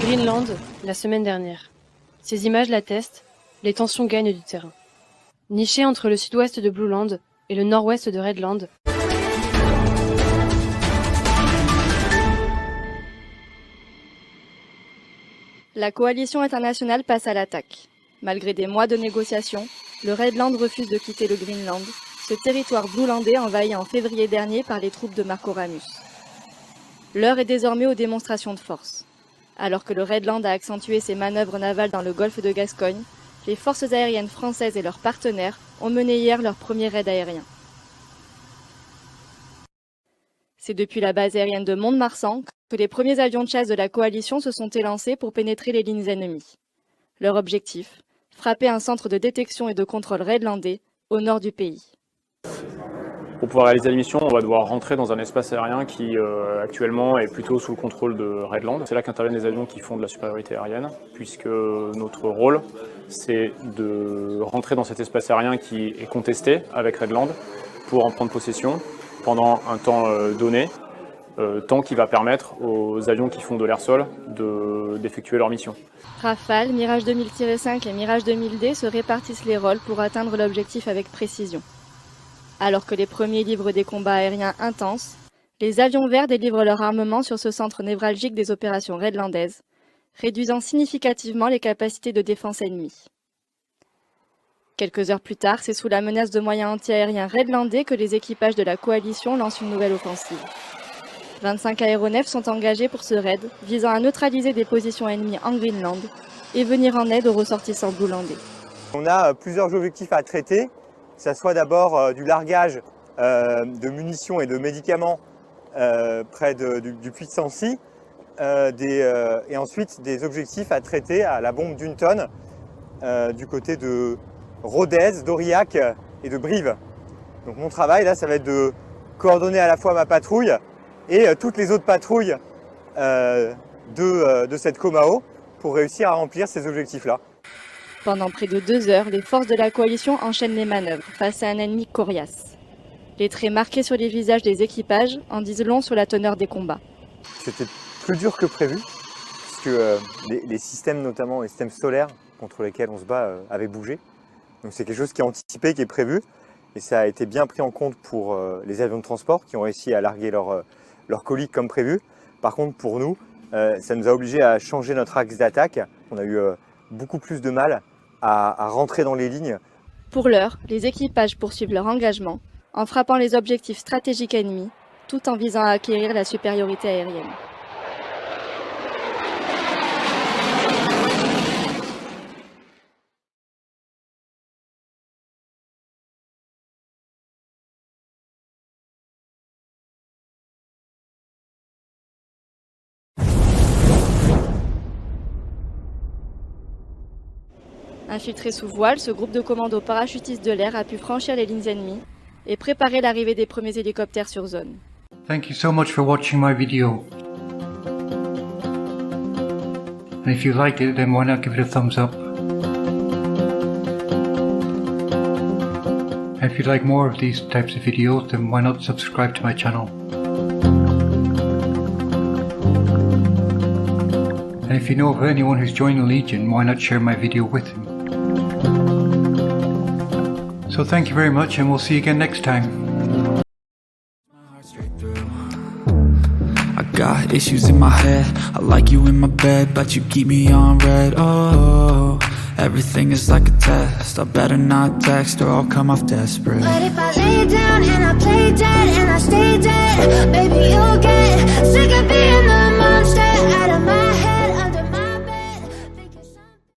Greenland, la semaine dernière. Ces images l'attestent, les tensions gagnent du terrain. Nichées entre le sud-ouest de Blueland et le nord-ouest de Redland, la coalition internationale passe à l'attaque. Malgré des mois de négociations, le Redland refuse de quitter le Greenland, ce territoire bluelandais envahi en février dernier par les troupes de Marco Ramus. L'heure est désormais aux démonstrations de force. Alors que le Redland a accentué ses manœuvres navales dans le golfe de Gascogne, les forces aériennes françaises et leurs partenaires ont mené hier leur premier raid aérien. C'est depuis la base aérienne de Mont-de-Marsan que les premiers avions de chasse de la coalition se sont élancés pour pénétrer les lignes ennemies. Leur objectif, frapper un centre de détection et de contrôle redlandais au nord du pays. Pour pouvoir réaliser la mission, on va devoir rentrer dans un espace aérien qui actuellement est plutôt sous le contrôle de Redland. C'est là qu'interviennent les avions qui font de la supériorité aérienne, puisque notre rôle, c'est de rentrer dans cet espace aérien qui est contesté avec Redland pour en prendre possession pendant un temps donné, temps qui va permettre aux avions qui font de l'air-sol d'effectuer leur mission. Rafale, Mirage 2000-5 et Mirage 2000D se répartissent les rôles pour atteindre l'objectif avec précision. Alors que les premiers livrent des combats aériens intenses, les avions verts délivrent leur armement sur ce centre névralgique des opérations redlandaises, réduisant significativement les capacités de défense ennemies. Quelques heures plus tard, c'est sous la menace de moyens anti-aériens redlandais que les équipages de la coalition lancent une nouvelle offensive. 25 aéronefs sont engagés pour ce raid, visant à neutraliser des positions ennemies en Greenland et venir en aide aux ressortissants bluelandais. On a plusieurs objectifs à traiter, que ce soit d'abord du largage de munitions et de médicaments près du puits de Sancy, et ensuite des objectifs à traiter à la bombe d'une tonne du côté de Rodez, d'Aurillac et de Brive. Donc mon travail là, ça va être de coordonner à la fois ma patrouille et toutes les autres patrouilles de cette Comao pour réussir à remplir ces objectifs-là. Pendant près de 2 heures, les forces de la coalition enchaînent les manœuvres face à un ennemi coriace. Les traits marqués sur les visages des équipages en disent long sur la teneur des combats. C'était plus dur que prévu, puisque les systèmes, notamment les systèmes solaires contre lesquels on se bat, avaient bougé. Donc c'est quelque chose qui est anticipé, qui est prévu, et ça a été bien pris en compte pour les avions de transport qui ont réussi à larguer leur colis comme prévu. Par contre, pour nous, ça nous a obligés à changer notre axe d'attaque. On a eu beaucoup plus de mal à rentrer dans les lignes. Pour l'heure, les équipages poursuivent leur engagement en frappant les objectifs stratégiques ennemis, tout en visant à acquérir la supériorité aérienne. Infiltré sous voile, ce groupe de commandos parachutistes de l'air a pu franchir les lignes ennemies et préparer l'arrivée des premiers hélicoptères sur zone. Thank you so much for watching my video. And if you like it, then why not give it a thumbs up? And if you'd like more of these types of videos, then why not subscribe to my channel? And if you know of anyone who's joined the Legion, why not share my video with him? So thank you very much, and we'll see you again next time. I got issues in my head, I like you in my bed, but you keep me on red. Oh, everything is like a test, I better not text or I'll come off desperate. But if I lay down and I play dead and I